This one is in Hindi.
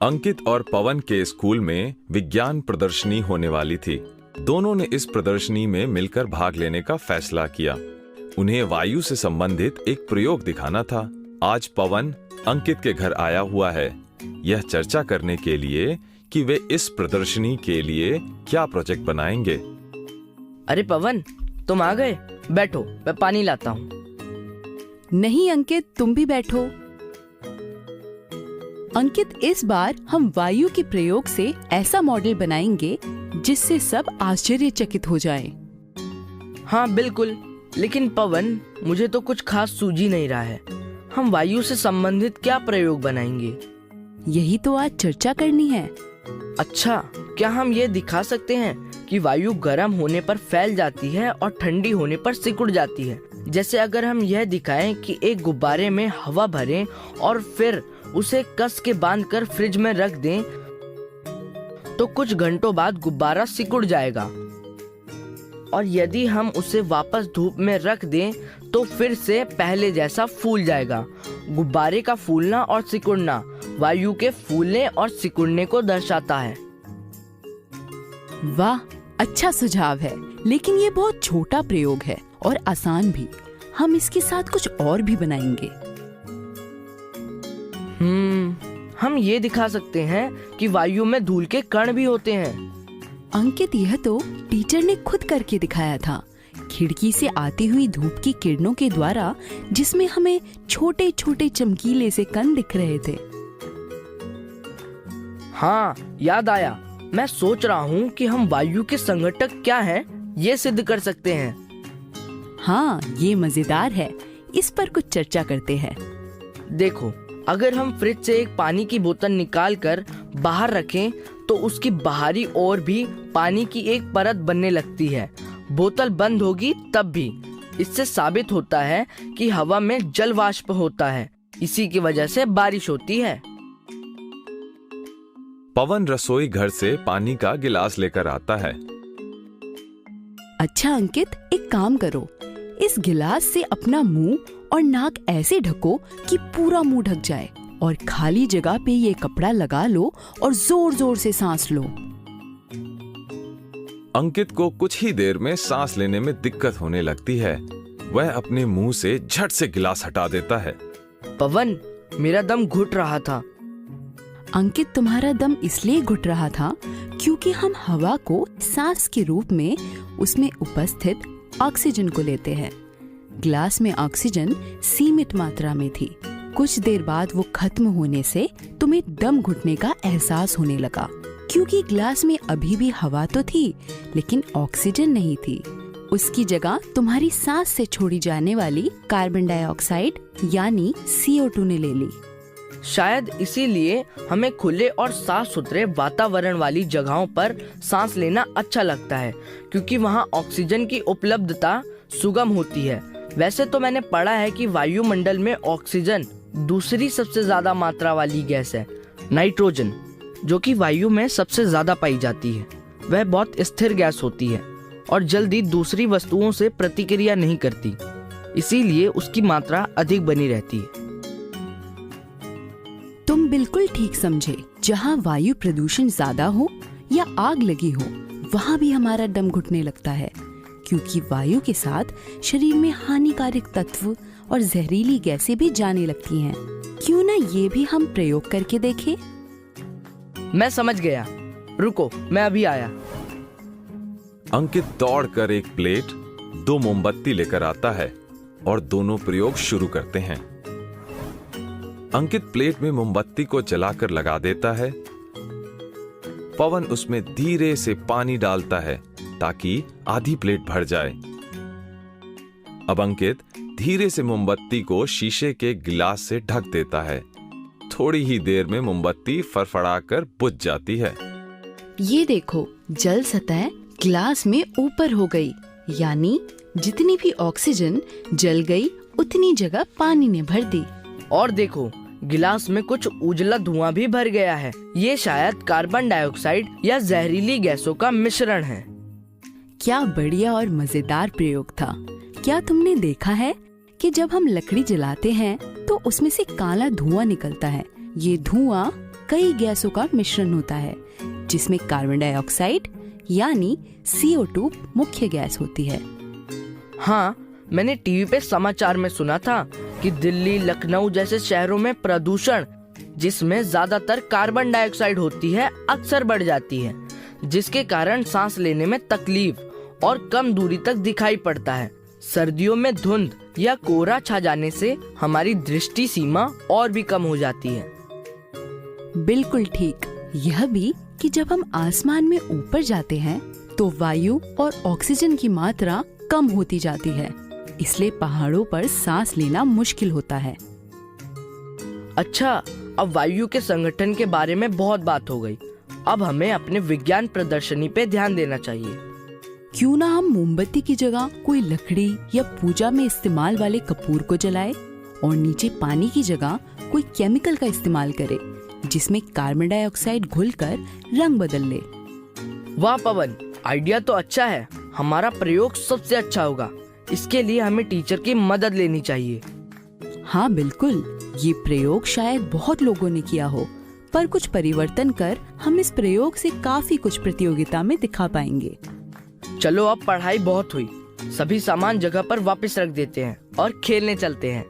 अंकित और पवन के स्कूल में विज्ञान प्रदर्शनी होने वाली थी। दोनों ने इस प्रदर्शनी में मिलकर भाग लेने का फैसला किया। उन्हें वायु से संबंधित एक प्रयोग दिखाना था। आज पवन अंकित के घर आया हुआ है, यह चर्चा करने के लिए कि वे इस प्रदर्शनी के लिए क्या प्रोजेक्ट बनाएंगे। अरे पवन, तुम आ गए, बैठो, मैं पानी लाता हूँ। नहीं अंकित, तुम भी बैठो। अंकित, इस बार हम वायु के प्रयोग से ऐसा मॉडल बनाएंगे जिससे सब आश्चर्यचकित हो जाएं। हाँ बिल्कुल, लेकिन पवन, मुझे तो कुछ खास सूझ ही नहीं रहा है। हम वायु से संबंधित क्या प्रयोग बनाएंगे? यही तो आज चर्चा करनी है। अच्छा, क्या हम ये दिखा सकते हैं कि वायु गर्म होने पर फैल जाती है और ठंडी होने पर सिकुड़ जाती है? जैसे अगर हम यह दिखाएं कि एक गुब्बारे में हवा भरें और फिर उसे कस के बांधकर फ्रिज में रख दें, तो कुछ घंटों बाद गुब्बारा सिकुड़ जाएगा। और यदि हम उसे वापस धूप में रख दें तो फिर से पहले जैसा फूल जाएगा। गुब्बारे का फूलना और सिकुड़ना वायु के फूलने और सिकुड़ने को दर्शाता है। वाह, अच्छा सुझाव है, लेकिन ये बहुत छोटा प्रयोग है और आसान भी। हम इसके साथ कुछ और भी बनाएंगे। हम ये दिखा सकते हैं कि वायु में धूल के कण भी होते हैं। अंकित, यह तो टीचर ने खुद करके दिखाया था, खिड़की से आती हुई धूप की किरणों के द्वारा, जिसमें हमें छोटे छोटे चमकीले से कण दिख रहे थे। हाँ, याद आया। मैं सोच रहा हूँ कि हम वायु के संघटक क्या हैं, ये सिद्ध कर सकते हैं। हाँ, ये मजेदार है, इस पर कुछ चर्चा करते हैं। देखो, अगर हम फ्रिज से एक पानी की बोतल निकाल कर बाहर रखें तो उसकी बाहरी ओर भी पानी की एक परत बनने लगती है। बोतल बंद होगी तब भी। इससे साबित होता है कि हवा में जल वाष्प होता है, इसी की वजह से बारिश होती है। पवन रसोई घर से पानी का गिलास लेकर आता है। अच्छा अंकित, एक काम करो, इस गिलास से अपना मुंह और नाक ऐसे ढको कि पूरा मुंह ढक जाए और खाली जगह पे ये कपड़ा लगा लो और जोर जोर से सांस लो। अंकित को कुछ ही देर में सांस लेने में दिक्कत होने लगती है। वह अपने मुंह से झट से गिलास हटा देता है। पवन, मेरा दम घुट रहा था। अंकित, तुम्हारा दम इसलिए घुट रहा था क्योंकि हम हवा को सांस के रूप में उसमें उपस्थित ऑक्सीजन को लेते हैं। ग्लास में ऑक्सीजन सीमित मात्रा में थी। कुछ देर बाद वो खत्म होने से तुम्हें दम घुटने का एहसास होने लगा, क्योंकि ग्लास में अभी भी हवा तो थी लेकिन ऑक्सीजन नहीं थी। उसकी जगह तुम्हारी सांस से छोड़ी जाने वाली कार्बन डाइऑक्साइड यानी CO2 ने ले ली। शायद इसीलिए हमें खुले और साफ सुथरे वातावरण वाली जगहों पर सांस लेना अच्छा लगता है, क्योंकि वहाँ ऑक्सीजन की उपलब्धता सुगम होती है। वैसे तो मैंने पढ़ा है कि वायुमंडल में ऑक्सीजन दूसरी सबसे ज्यादा मात्रा वाली गैस है, नाइट्रोजन, जो कि वायु में सबसे ज्यादा पाई जाती है। वह बहुत स्थिर गैस होती है और जल्दी दूसरी वस्तुओं से प्रतिक्रिया नहीं करती, इसीलिए उसकी मात्रा अधिक बनी रहती है। तुम बिल्कुल ठीक समझे। जहाँ वायु प्रदूषण ज्यादा हो या आग लगी हो, वहाँ भी हमारा दम घुटने लगता है, क्योंकि वायु के साथ शरीर में हानिकारक तत्व और जहरीली गैसें भी जाने लगती हैं। क्यों ना ये भी हम प्रयोग करके देखें? मैं समझ गया, रुको, मैं अभी आया। अंकित दौड़कर एक प्लेट, 2 मोमबत्ती लेकर आता है और दोनों प्रयोग शुरू करते हैं। अंकित प्लेट में मोमबत्ती को जलाकर लगा देता है। पवन उसमें धीरे से पानी डालता है ताकि आधी प्लेट भर जाए। अब अंकित धीरे से मोमबत्ती को शीशे के गिलास से ढक देता है। थोड़ी ही देर में मोमबत्ती फड़फड़ाकर बुझ जाती है। ये देखो, जल सतह गिलास में ऊपर हो गई, यानी जितनी भी ऑक्सीजन जल गई उतनी जगह पानी ने भर दी। और देखो, गिलास में कुछ उजला धुआं भी भर गया है। ये शायद कार्बन डाइऑक्साइड या जहरीली गैसों का मिश्रण है। क्या बढ़िया और मजेदार प्रयोग था। क्या तुमने देखा है कि जब हम लकड़ी जलाते हैं तो उसमें से काला धुआं निकलता है। ये धुआं कई गैसों का मिश्रण होता है, जिसमें कार्बन डाइऑक्साइड यानी CO2 मुख्य गैस होती है। हाँ, मैंने टीवी पे समाचार में सुना था कि दिल्ली, लखनऊ जैसे शहरों में प्रदूषण, जिसमें ज्यादातर कार्बन डाइऑक्साइड होती है, अक्सर बढ़ जाती है, जिसके कारण सांस लेने में तकलीफ और कम दूरी तक दिखाई पड़ता है। सर्दियों में धुंध या कोहरा छा जाने से हमारी दृष्टि सीमा और भी कम हो जाती है। बिल्कुल ठीक। यह भी कि जब हम आसमान में ऊपर जाते हैं तो वायु और ऑक्सीजन की मात्रा कम होती जाती है, इसलिए पहाड़ों पर सांस लेना मुश्किल होता है। अच्छा, अब वायु के संगठन के बारे में बहुत बात हो गई। अब हमें अपने विज्ञान प्रदर्शनी पे ध्यान देना चाहिए। क्यों ना हम मोमबत्ती की जगह कोई लकड़ी या पूजा में इस्तेमाल वाले कपूर को जलाए और नीचे पानी की जगह कोई केमिकल का इस्तेमाल करें, जिसमें कार्बन डाइऑक्साइड घुलकर रंग बदल ले। वाह पवन, आइडिया तो अच्छा है। हमारा प्रयोग सबसे अच्छा होगा। इसके लिए हमें टीचर की मदद लेनी चाहिए। हाँ बिल्कुल, ये प्रयोग शायद बहुत लोगों ने किया हो, पर कुछ परिवर्तन कर हम इस प्रयोग से काफी कुछ प्रतियोगिता में दिखा पाएंगे। चलो, अब पढ़ाई बहुत हुई। सभी सामान जगह पर वापस रख देते हैं और खेलने चलते हैं।